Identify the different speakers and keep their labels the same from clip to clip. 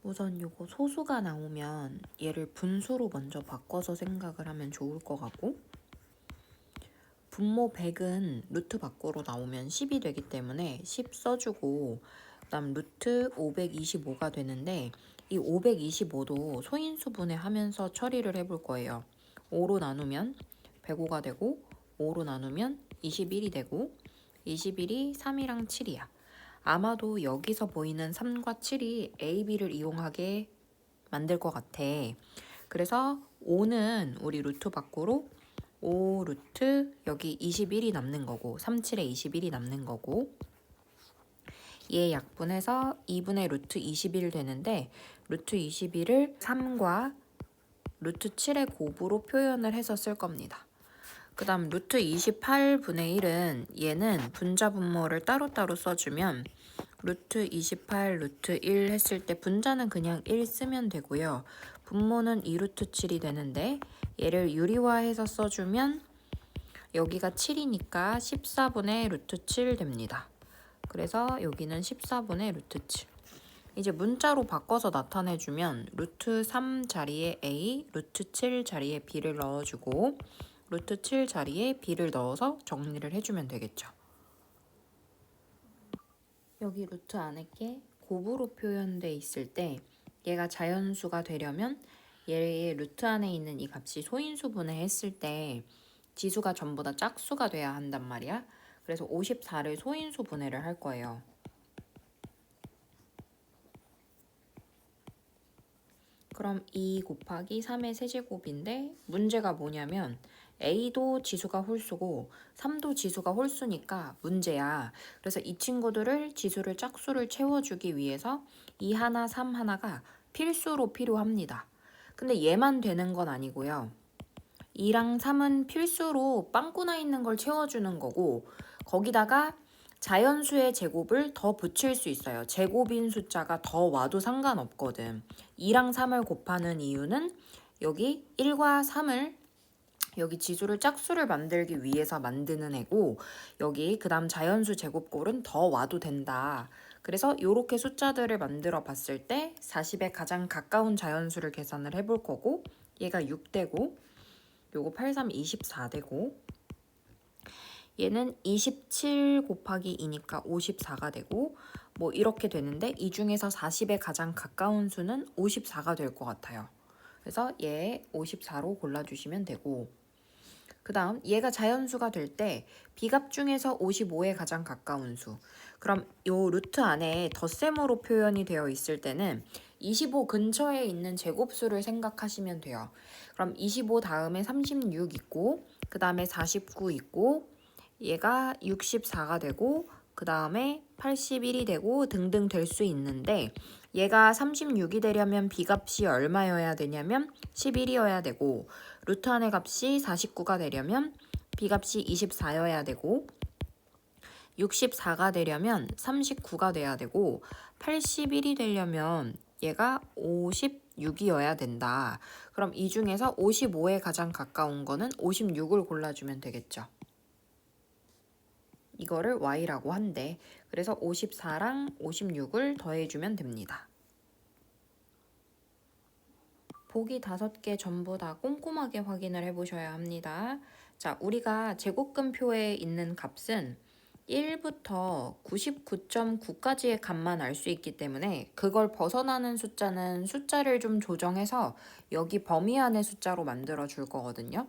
Speaker 1: 우선 요거 소수가 나오면 얘를 분수로 먼저 바꿔서 생각을 하면 좋을 것 같고, 분모 100은 루트 밖으로 나오면 10이 되기 때문에 10 써주고, 그 다음 루트 525가 되는데 이 525도 소인수분해 하면서 처리를 해볼 거예요. 5로 나누면 105가 되고, 5로 나누면 21이 되고, 21이 3이랑 7이야. 아마도 여기서 보이는 3과 7이 A, B를 이용하게 만들 것 같아. 그래서 5는 우리 루트 밖으로 5 루트 여기 21이 남는 거고, 37에 21이 남는 거고, 얘 약분해서 2분의 루트 21 되는데, 루트 21을 3과 루트 7의 곱으로 표현을 해서 쓸 겁니다. 그 다음 루트 28분의 1은 얘는 분자 분모를 따로따로 써주면 루트 28 루트 1 했을 때 분자는 그냥 1 쓰면 되고요. 분모는 2루트 7이 되는데 얘를 유리화해서 써주면 여기가 7이니까 14분의 루트 7 됩니다. 그래서 여기는 14분의 루트 7. 이제 문자로 바꿔서 나타내주면 루트 3 자리에 A, 루트 7 자리에 B를 넣어주고 루트 7 자리에 B를 넣어서 정리를 해주면 되겠죠. 여기 루트 안에 게 곱으로 표현돼 있을 때 얘가 자연수가 되려면 얘의 루트 안에 있는 이 값이 소인수분해 했을 때 지수가 전부 다 짝수가 돼야 한단 말이야. 그래서 54를 소인수 분해를 할 거예요. 그럼 2 곱하기 3의 세제곱인데 문제가 뭐냐면 A도 지수가 홀수고 3도 지수가 홀수니까 문제야. 그래서 이 친구들을 지수를 짝수를 채워주기 위해서 2 하나 3 하나가 필수로 필요합니다. 근데 얘만 되는 건 아니고요. 2랑 3은 필수로 빵꾸나 있는 걸 채워주는 거고, 거기다가 자연수의 제곱을 더 붙일 수 있어요. 제곱인 숫자가 더 와도 상관없거든. 2랑 3을 곱하는 이유는 여기 1과 3을 여기 지수를 짝수를 만들기 위해서 만드는 애고, 여기 그 다음 자연수 제곱꼴은 더 와도 된다. 그래서 이렇게 숫자들을 만들어 봤을 때 40에 가장 가까운 자연수를 계산을 해볼 거고, 얘가 6되고 요거 83 24 되고, 얘는 27 곱하기 2니까 54가 되고, 뭐 이렇게 되는데 이 중에서 40에 가장 가까운 수는 54가 될 것 같아요. 그래서 얘 54로 골라주시면 되고, 그 다음 얘가 자연수가 될 때 비값 중에서 55에 가장 가까운 수, 그럼 요 루트 안에 덧셈으로 표현이 되어 있을 때는 25 근처에 있는 제곱수를 생각하시면 돼요. 그럼 25 다음에 36 있고, 그 다음에 49 있고, 얘가 64가 되고, 그 다음에 81이 되고 등등 될 수 있는데, 얘가 36이 되려면 B값이 얼마여야 되냐면 11이어야 되고, 루트 안의 값이 49가 되려면 B값이 24여야 되고, 64가 되려면 39가 돼야 되고, 81이 되려면 얘가 56이어야 된다. 그럼 이 중에서 55에 가장 가까운 거는 56을 골라주면 되겠죠. 이거를 y라고 한대. 그래서 54랑 56을 더해주면 됩니다. 보기 5개 전부 다 꼼꼼하게 확인을 해보셔야 합니다. 자, 우리가 제곱근표에 있는 값은 1부터 99.9까지의 값만 알 수 있기 때문에 그걸 벗어나는 숫자는 숫자를 좀 조정해서 여기 범위 안의 숫자로 만들어 줄 거거든요.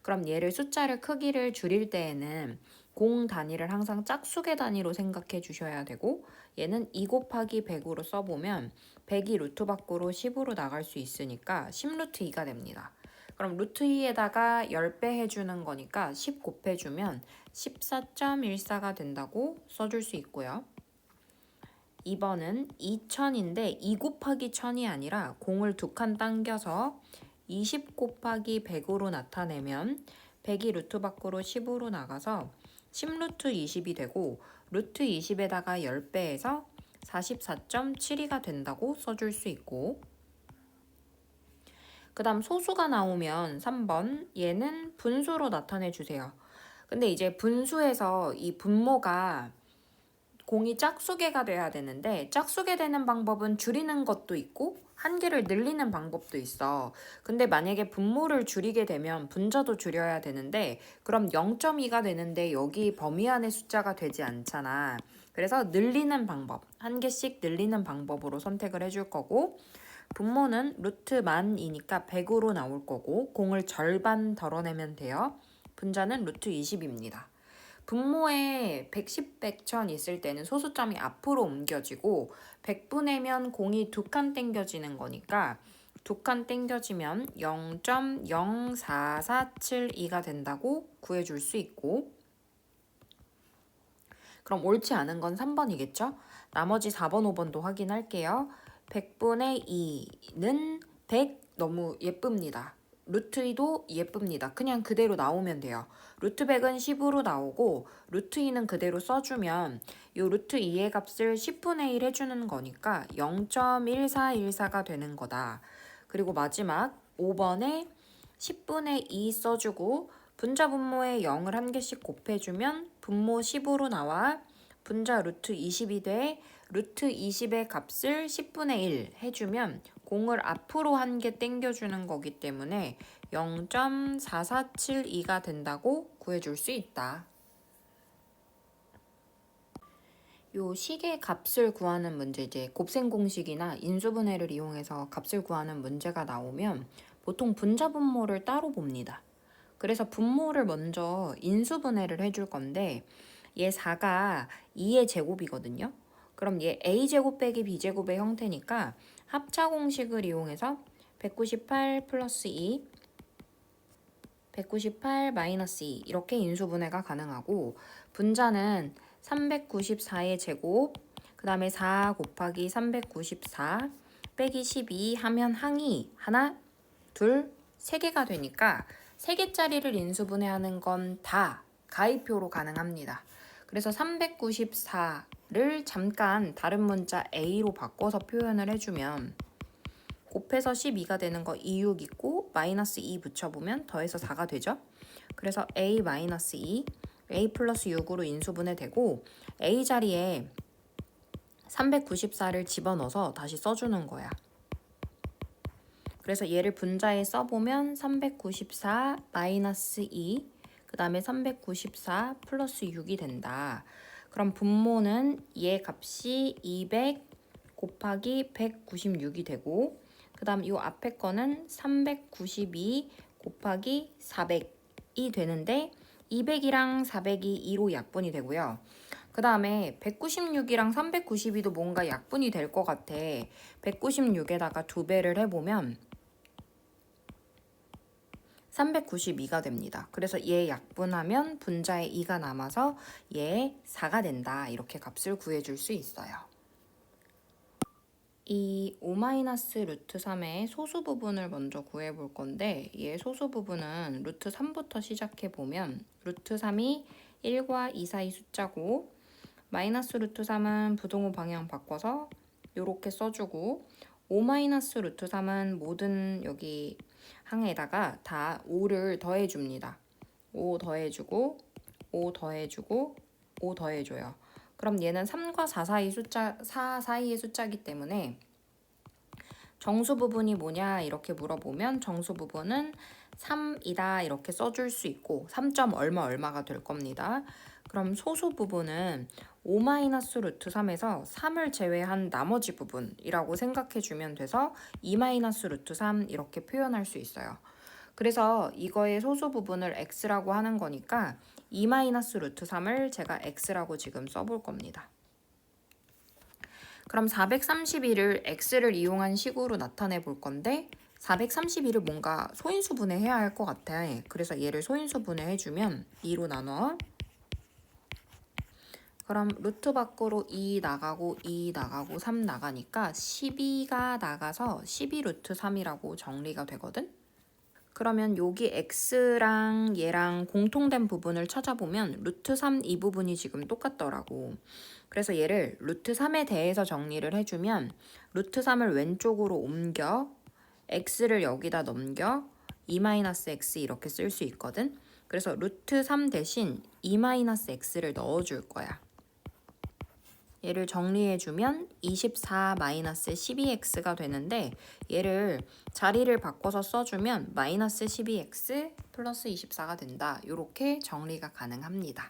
Speaker 1: 그럼 얘를 숫자를 크기를 줄일 때에는 공 단위를 항상 짝수계 단위로 생각해 주셔야 되고, 얘는 2 곱하기 100으로 써보면 100이 루트 밖으로 10으로 나갈 수 있으니까 10루트 2가 됩니다. 그럼 루트 2에다가 10배 해주는 거니까 10 곱해주면 14.14가 된다고 써줄 수 있고요. 2번은 2000인데 2 곱하기 1000이 아니라 공을 2칸 당겨서 20 곱하기 100으로 나타내면 100이 루트 밖으로 10으로 나가서 10루트 20이 되고, 루트 20에다가 10배해서 44.72가 된다고 써줄 수 있고, 그 다음 소수가 나오면 3번 얘는 분수로 나타내 주세요. 근데 이제 분수에서 이 분모가 공이 짝수개가 돼야 되는데 짝수개 되는 방법은 줄이는 것도 있고 한계를 늘리는 방법도 있어. 근데 만약에 분모를 줄이게 되면 분자도 줄여야 되는데 그럼 0.2가 되는데 여기 범위 안의 숫자가 되지 않잖아. 그래서 늘리는 방법, 한 개씩 늘리는 방법으로 선택을 해줄 거고 분모는 루트 만이니까 100으로 나올 거고 공을 절반 덜어내면 돼요. 분자는 루트 20입니다. 분모에 110, 100천 있을 때는 소수점이 앞으로 옮겨지고 100분의면 공이 2칸 땡겨지는 거니까 2칸 땡겨지면 0.04472가 된다고 구해줄 수 있고 그럼 옳지 않은 건 3번이겠죠? 나머지 4번, 5번도 확인할게요. 100분의 2는 100 너무 예쁩니다. 루트 2도 예쁩니다. 그냥 그대로 나오면 돼요. 루트 100은 10으로 나오고 루트 2는 그대로 써주면 이 루트 2의 값을 10분의 1 해주는 거니까 0.1414가 되는 거다. 그리고 마지막 5번에 10분의 2 써주고 분자 분모에 0을 한 개씩 곱해주면 분모 10으로 나와 분자 루트 20이 돼 루트 20의 값을 10분의 1 해주면 공을 앞으로 한 개 땡겨주는 거기 때문에 0.4472가 된다고 구해줄 수 있다. 요 식의 값을 구하는 문제, 이제 곱셈 공식이나 인수분해를 이용해서 값을 구하는 문제가 나오면 보통 분자 분모를 따로 봅니다. 그래서 분모를 먼저 인수분해를 해줄 건데 얘 4가 2의 제곱이거든요. 그럼 얘 a제곱 빼기 b제곱의 형태니까 합차 공식을 이용해서 198 플러스 2, 198 마이너스 2 이렇게 인수분해가 가능하고 분자는 394의 제곱, 그 다음에 4 곱하기 394 빼기 12 하면 항이 하나, 둘, 세 개가 되니까 3개짜리를 인수분해하는 건 다 가위표로 가능합니다. 그래서 394를 잠깐 다른 문자 a로 바꿔서 표현을 해주면 곱해서 12가 되는 거 26 있고 마이너스 2 붙여보면 더해서 4가 되죠. 그래서 a 마이너스 2, a 플러스 6으로 인수분해 되고 a 자리에 394를 집어넣어서 다시 써주는 거야. 그래서 얘를 분자에 써보면 394 마이너스 2, 그 다음에 394 플러스 6이 된다. 그럼 분모는 얘 값이 200 곱하기 196이 되고 그 다음 이 앞에 거는 392 곱하기 400이 되는데 200이랑 400이 2로 약분이 되고요. 그 다음에 196이랑 392도 뭔가 약분이 될 것 같아. 196에다가 2배를 해보면 392가 됩니다. 그래서 얘 약분하면 분자에 2가 남아서 얘 4가 된다. 이렇게 값을 구해줄 수 있어요. 이 5-루트 3의 소수 부분을 먼저 구해볼 건데 얘 소수 부분은 루트 3부터 시작해보면 루트 3이 1과 2 사이 숫자고 마이너스 루트 3은 부동호 방향 바꿔서 이렇게 써주고 5-루트 3은 모든 여기 항에다가 다 5를 더해줍니다. 5 더해주고 5 더해주고 5 더해줘요. 그럼 얘는 3과 4 사이의 숫자이기 때문에 정수 부분이 뭐냐 이렇게 물어보면 정수 부분은 3이다 이렇게 써줄 수 있고 3. 얼마가 될 겁니다. 그럼 소수 부분은 5-루트 3에서 3을 제외한 나머지 부분이라고 생각해주면 돼서 2-루트 3 이렇게 표현할 수 있어요. 그래서 이거의 소수 부분을 x라고 하는 거니까 2-루트 3을 제가 x라고 지금 써볼 겁니다. 그럼 432를 x를 이용한 식으로 나타내 볼 건데 432를 뭔가 소인수분해 해야 할 것 같아. 그래서 얘를 소인수분해 해주면 2로 나눠. 그럼 루트 밖으로 2 나가고 2 나가고 3 나가니까 12가 나가서 12루트 3이라고 정리가 되거든? 그러면 여기 x랑 얘랑 공통된 부분을 찾아보면 루트 3 이 부분이 지금 똑같더라고. 그래서 얘를 루트 3에 대해서 정리를 해주면 루트 3을 왼쪽으로 옮겨 x를 여기다 넘겨 2-x 이렇게 쓸 수 있거든. 그래서 루트 3 대신 2-x를 넣어줄 거야. 얘를 정리해주면 24-12x가 되는데 얘를 자리를 바꿔서 써주면 마이너스 12x 플러스 24가 된다. 이렇게 정리가 가능합니다.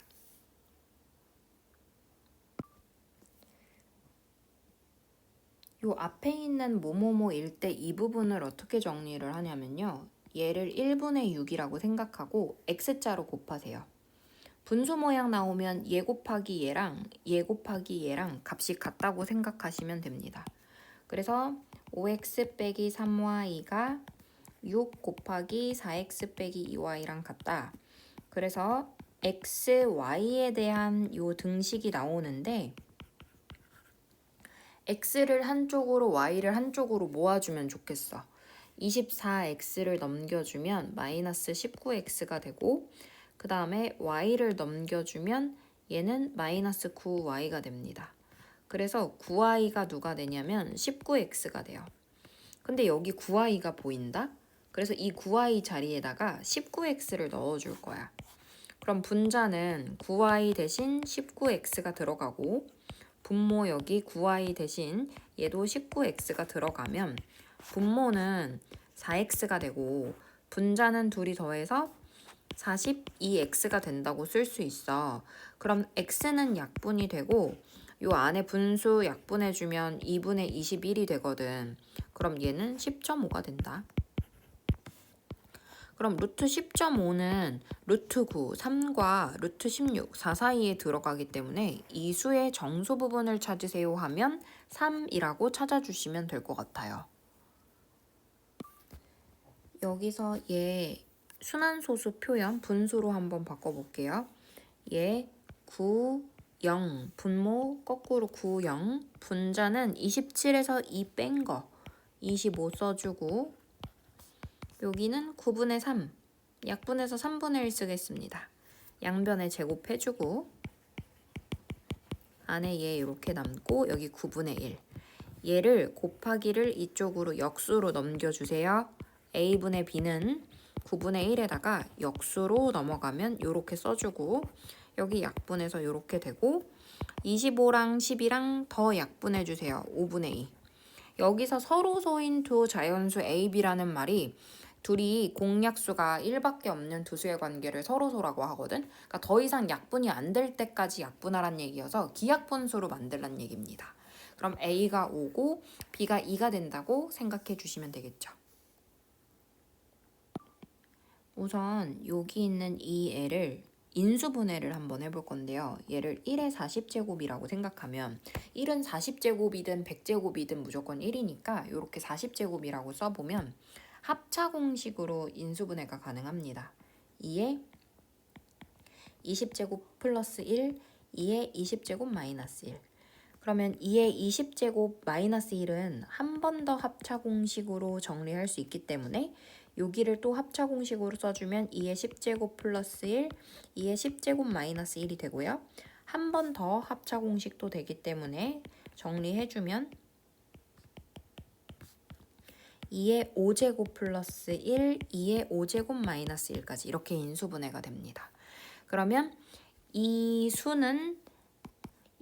Speaker 1: 요 앞에 있는 뭐뭐뭐일 때 이 부분을 어떻게 정리를 하냐면요. 얘를 1분의 6이라고 생각하고 x자로 곱하세요. 분수 모양 나오면 얘 곱하기 얘랑 얘 곱하기 얘랑 값이 같다고 생각하시면 됩니다. 그래서 5x 빼기 3y가 6 곱하기 4x 빼기 2y랑 같다. 그래서 x, y에 대한 요 등식이 나오는데 x를 한쪽으로 y를 한쪽으로 모아주면 좋겠어. 24x를 넘겨주면 마이너스 19x가 되고 그 다음에 y를 넘겨주면 얘는 마이너스 9y가 됩니다. 그래서 9y가 누가 되냐면 19x가 돼요. 근데 여기 9y가 보인다? 그래서 이 9y 자리에다가 19x를 넣어줄 거야. 그럼 분자는 9y 대신 19x가 들어가고 분모 여기 9y 대신 얘도 19x가 들어가면 분모는 4x가 되고 분자는 둘이 더해서 42x가 된다고 쓸 수 있어. 그럼 x는 약분이 되고 요 안에 분수 약분해주면 2분의 21이 되거든. 그럼 얘는 10.5가 된다. 그럼 루트 10.5는 루트 9, 3과 루트 16, 4 사이에 들어가기 때문에 이 수의 정수 부분을 찾으세요 하면 3이라고 찾아주시면 될 것 같아요. 여기서 얘 순환소수 표현 분수로 한번 바꿔볼게요. 얘 9, 0, 분모 거꾸로 9, 0, 분자는 27에서 2 뺀 거 25 써주고 여기는 9분의 3, 약분해서 3분의 1 쓰겠습니다. 양변에 제곱해주고 안에 얘 이렇게 남고 여기 9분의 1. 얘를 곱하기를 이쪽으로 역수로 넘겨주세요. a분의 b는 9분의 1에다가 역수로 넘어가면 이렇게 써주고 여기 약분해서 이렇게 되고 25랑 10이랑 더 약분해주세요. 5분의 2. 여기서 서로소인 두 자연수 a, b라는 말이 둘이 공약수가 1밖에 없는 두 수의 관계를 서로소라고 하거든. 그러니까 더 이상 약분이 안 될 때까지 약분하란 얘기여서 기약분수로 만들란 얘기입니다. 그럼 a가 5고 b가 2가 된다고 생각해 주시면 되겠죠. 우선 여기 있는 이 애를 인수분해를 한번 해볼 건데요. 얘를 1의 40제곱이라고 생각하면 1은 40제곱이든 100제곱이든 무조건 1이니까 이렇게 40제곱이라고 써보면 합차 공식으로 인수분해가 가능합니다. 2에 20제곱 플러스 1, 2에 20제곱 마이너스 1. 그러면 2의 20제곱 마이너스 1은 한 번 더 합차 공식으로 정리할 수 있기 때문에 여기를 또 합차 공식으로 써주면 2의 10제곱 플러스 1, 2의 10제곱 마이너스 1이 되고요. 한 번 더 합차 공식도 되기 때문에 정리해주면 2의 5제곱 플러스 1, 2의 5제곱 마이너스 1까지 이렇게 인수분해가 됩니다. 그러면 이 수는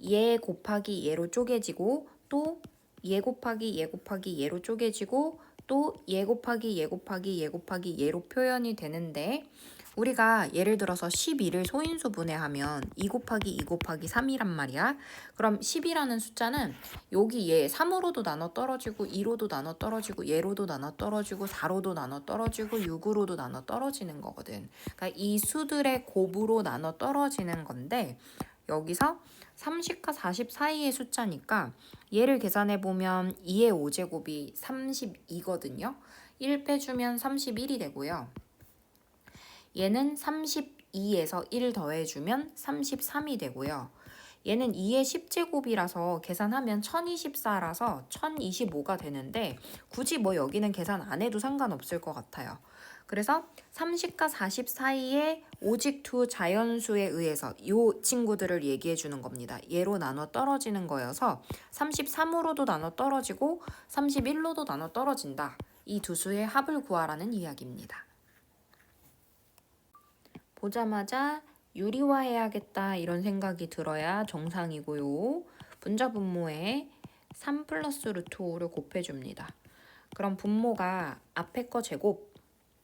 Speaker 1: 얘 곱하기 얘로 쪼개지고 또 얘 곱하기 얘 곱하기 얘로 쪼개지고 또 얘 곱하기 얘 곱하기 얘 곱하기 얘로 표현이 되는데 우리가 예를 들어서 12를 소인수 분해하면 2 곱하기 2 곱하기 3이란 말이야. 그럼 10이라는 숫자는 여기 얘 3으로도 나눠 떨어지고 2로도 나눠 떨어지고 얘로도 나눠 떨어지고 4로도 나눠 떨어지고 6으로도 나눠 떨어지는 거거든. 그러니까 이 수들의 곱으로 나눠 떨어지는 건데 여기서 30과 40 사이의 숫자니까 얘를 계산해보면 2의 5제곱이 32거든요. 1 빼주면 31이 되고요. 얘는 32에서 1 더해주면 33이 되고요. 얘는 2의 10제곱이라서 계산하면 1024라서 1025가 되는데 굳이 뭐 여기는 계산 안 해도 상관없을 것 같아요. 그래서 30과 40 사이에 오직 두 자연수에 의해서 이 친구들을 얘기해 주는 겁니다. 얘로 나눠 떨어지는 거여서 33으로도 나눠 떨어지고 31로도 나눠 떨어진다. 이 두 수의 합을 구하라는 이야기입니다. 보자마자 유리화해야겠다 이런 생각이 들어야 정상이고요. 분자 분모에 3 플러스 루트 5를 곱해줍니다. 그럼 분모가 앞에 거 제곱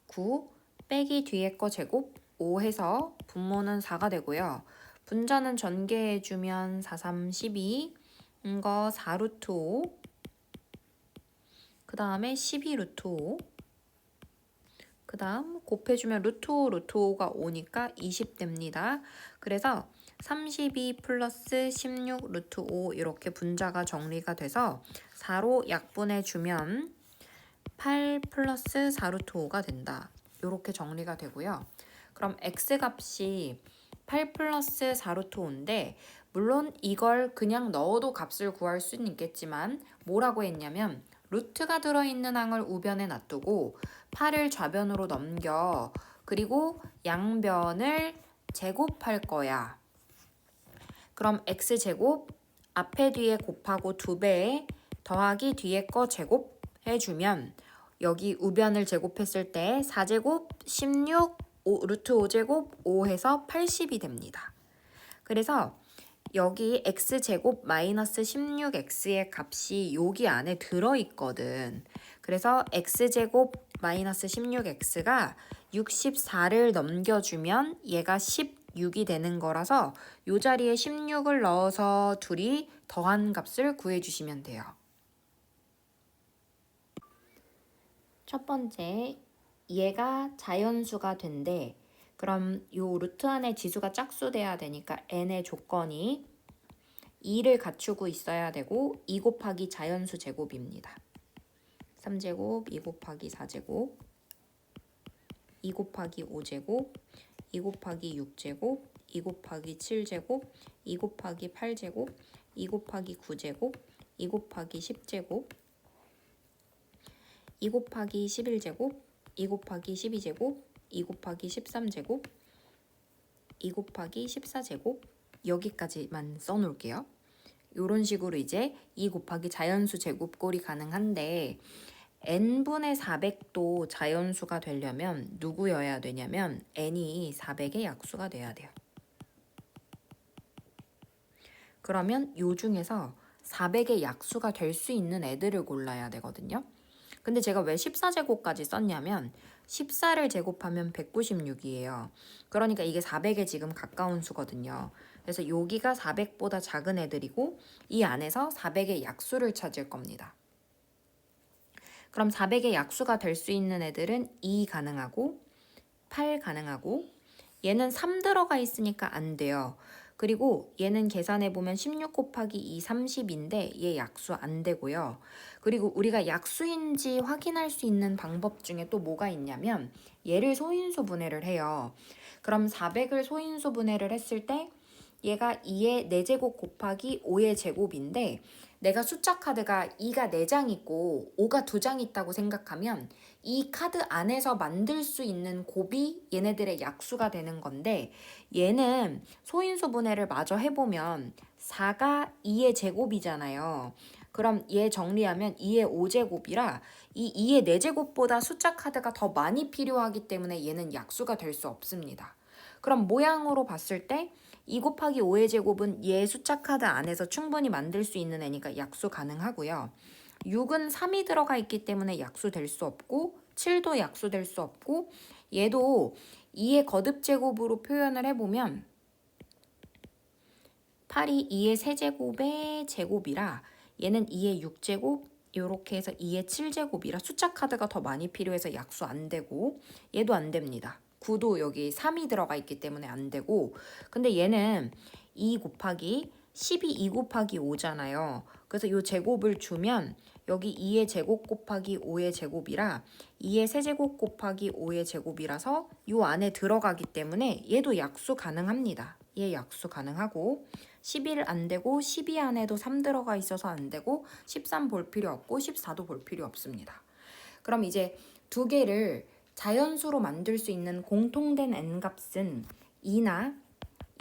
Speaker 1: 9 빼기 뒤에 거 제곱 5 해서 분모는 4가 되고요. 분자는 전개해주면 4, 3, 12 이거 4 루트 5 그 다음에 12 루트 5 그 다음 곱해주면 루트 5 루트 5가 5니까 20 됩니다. 그래서 32 플러스 16 루트 5 이렇게 분자가 정리가 돼서 4로 약분해주면 8 플러스 4 루트 5가 된다. 이렇게 정리가 되고요. 그럼 x값이 8 플러스 4 루트 5인데 물론 이걸 그냥 넣어도 값을 구할 수는 있겠지만 뭐라고 했냐면 루트가 들어있는 항을 우변에 놔두고 8을 좌변으로 넘겨 그리고 양변을 제곱할 거야. 그럼 x제곱 앞에 뒤에 곱하고 2배에 더하기 뒤에 거 제곱 해주면 여기 우변을 제곱했을 때 4제곱 16 루트 5제곱 5 해서 80이 됩니다. 그래서 여기 x제곱 마이너스 16x의 값이 여기 안에 들어있거든. 그래서 x제곱 마이너스 16x가 64를 넘겨주면 얘가 16이 되는 거라서 이 자리에 16을 넣어서 둘이 더한 값을 구해주시면 돼요. 첫 번째, 얘가 자연수가 된대. 그럼 요 루트 안에 지수가 짝수돼야 되니까 n의 조건이 2를 갖추고 있어야 되고 2 곱하기 자연수 제곱입니다. 3제곱, 2 곱하기 4제곱, 2 곱하기 5제곱, 2 곱하기 6제곱, 2 곱하기 7제곱, 2 곱하기 8제곱, 2 곱하기 9제곱, 2 곱하기 10제곱, 2 곱하기 11제곱, 2 곱하기 12제곱, 2 곱하기 13제곱, 2 곱하기 14제곱 여기까지만 써놓을게요. 이런 식으로 이제 2 곱하기 자연수 제곱꼴이 가능한데 n분의 400도 자연수가 되려면 누구여야 되냐면 n이 400의 약수가 돼야 돼요. 그러면 요 중에서 400의 약수가 될 수 있는 애들을 골라야 되거든요. 근데 제가 왜 14제곱까지 썼냐면 14를 제곱하면 196이에요. 그러니까 이게 400에 지금 가까운 수거든요. 그래서 여기가 400보다 작은 애들이고 이 안에서 400의 약수를 찾을 겁니다. 그럼 400의 약수가 될 수 있는 애들은 2 가능하고 8 가능하고 얘는 3 들어가 있으니까 안 돼요. 그리고 얘는 계산해보면 16 곱하기 2, 30인데 얘 약수 안 되고요. 그리고 우리가 약수인지 확인할 수 있는 방법 중에 또 뭐가 있냐면 얘를 소인수 분해를 해요. 그럼 400을 소인수 분해를 했을 때 얘가 2의 4제곱 곱하기 5의 제곱인데 내가 숫자 카드가 2가 4장 있고 5가 2장 있다고 생각하면 이 카드 안에서 만들 수 있는 곱이 얘네들의 약수가 되는 건데 얘는 소인수 분해를 마저 해보면 4가 2의 제곱이잖아요. 그럼 얘 정리하면 2의 5제곱이라 이 2의 4제곱보다 숫자 카드가 더 많이 필요하기 때문에 얘는 약수가 될 수 없습니다. 그럼 모양으로 봤을 때 2 곱하기 5의 제곱은 얘 숫자 카드 안에서 충분히 만들 수 있는 애니까 약수 가능하고요. 6은 3이 들어가 있기 때문에 약수 될 수 없고 7도 약수 될 수 없고 얘도 2의 거듭 제곱으로 표현을 해보면 8이 2의 세제곱의 제곱이라 얘는 2의 6제곱 이렇게 해서 2의 7제곱이라 숫자 카드가 더 많이 필요해서 약수 안 되고 얘도 안 됩니다. 9도 여기 3이 들어가 있기 때문에 안 되고 근데 얘는 2 곱하기 12 2 곱하기 5잖아요. 그래서 이 제곱을 주면 여기 2의 제곱 곱하기 5의 제곱이라 2의 세제곱 곱하기 5의 제곱이라서 이 안에 들어가기 때문에 얘도 약수 가능합니다. 얘 약수 가능하고 11 안 되고 12 안에도 3 들어가 있어서 안 되고 13 볼 필요 없고 14도 볼 필요 없습니다. 그럼 이제 두 개를 자연수로 만들 수 있는 공통된 n값은 2나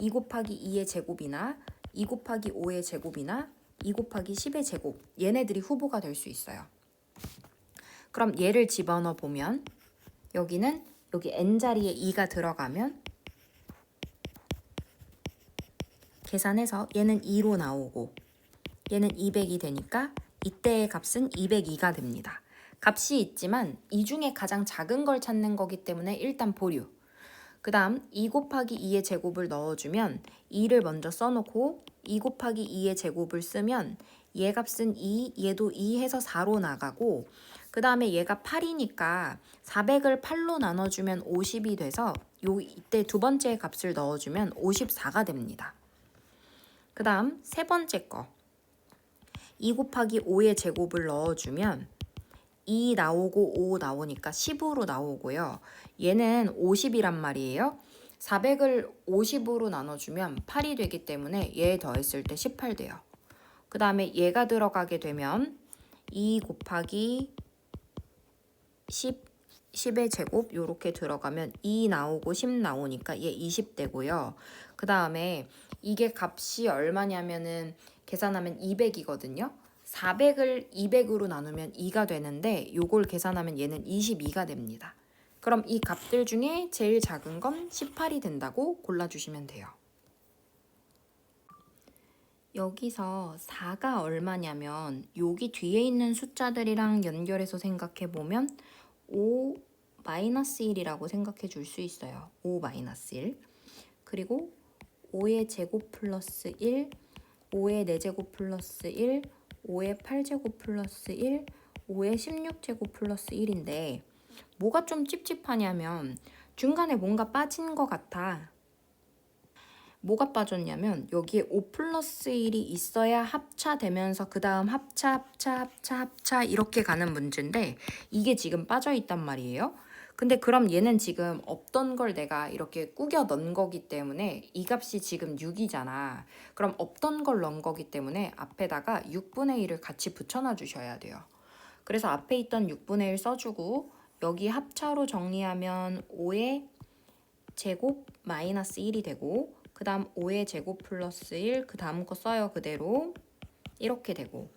Speaker 1: 2 곱하기 2의 제곱이나 2 곱하기 5의 제곱이나 2 곱하기 10의 제곱 얘네들이 후보가 될 수 있어요. 그럼 얘를 집어넣어 보면 여기는 여기 n자리에 2가 들어가면 계산해서 얘는 2로 나오고 얘는 200이 되니까 이때의 값은 202가 됩니다. 값이 있지만 이 중에 가장 작은 걸 찾는 거기 때문에 일단 보류. 그 다음 2 곱하기 2의 제곱을 넣어주면 2를 먼저 써놓고 2 곱하기 2의 제곱을 쓰면 얘 값은 2, 얘도 2 해서 4로 나가고 그 다음에 얘가 8이니까 400을 8로 나눠주면 50이 돼서 이때 두 번째 값을 넣어주면 54가 됩니다. 그 다음 세 번째 거 2 곱하기 5의 제곱을 넣어주면 2 나오고 5 나오니까 10으로 나오고요. 얘는 50이란 말이에요. 400을 50으로 나눠주면 8이 되기 때문에 얘 더했을 때 18 돼요. 그 다음에 얘가 들어가게 되면 2 곱하기 10의 제곱 요렇게 들어가면 2 나오고 10 나오니까 얘 20 되고요. 그 다음에 이게 값이 얼마냐면은 계산하면 200이거든요. 400을 200으로 나누면 2가 되는데 요걸 계산하면 얘는 22가 됩니다. 그럼 이 값들 중에 제일 작은 건 18이 된다고 골라주시면 돼요. 여기서 4가 얼마냐면 여기 뒤에 있는 숫자들이랑 연결해서 생각해보면 5-1이라고 생각해 줄 수 있어요. 5-1. 그리고 5의 제곱 플러스 1, 5의 4제곱 플러스 1, 5의 8제곱 플러스 1, 5의 16제곱 플러스 1인데 뭐가 좀 찝찝하냐면 중간에 뭔가 빠진 것 같아. 뭐가 빠졌냐면 여기에 5 플러스 1이 있어야 합차되면서 그 다음 합차 이렇게 가는 문제인데 이게 지금 빠져 있단 말이에요. 근데 그럼 얘는 지금 없던 걸 내가 이렇게 꾸겨 넣은 거기 때문에 이 값이 지금 6이잖아. 그럼 없던 걸 넣은 거기 때문에 앞에다가 6분의 1을 같이 붙여놔 주셔야 돼요. 그래서 앞에 있던 6분의 1 써주고 여기 합차로 정리하면 5의 제곱 마이너스 1이 되고 그 다음 5의 제곱 플러스 1, 그 다음 거 써요 그대로 이렇게 되고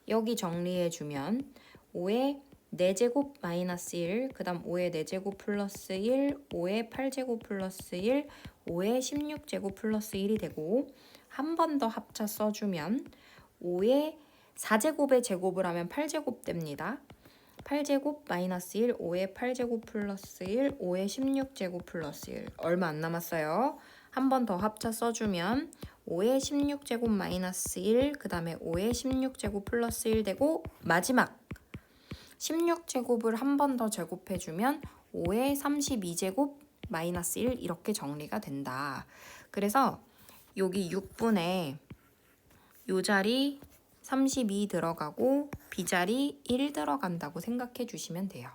Speaker 1: 여기 정리해주면 5의 4제곱 마이너스 1, 그 다음 5의 4제곱 플러스 1, 5의 8제곱 플러스 1, 5의 16제곱 플러스 1이 되고 한 번 더 합차 써주면 5의 4제곱의 제곱을 하면 8제곱 됩니다. 8제곱 마이너스 1, 5의 8제곱 플러스 1, 5의 16제곱 플러스 1 얼마 안 남았어요. 한 번 더 합차 써주면 5의 16제곱 마이너스 1, 그 다음에 5의 16제곱 플러스 1 되고 마지막 16제곱을 한 번 더 제곱해주면 5의 32제곱 마이너스 1 이렇게 정리가 된다. 그래서 여기 6분에 요 자리 32 들어가고 B자리 1 들어간다고 생각해 주시면 돼요.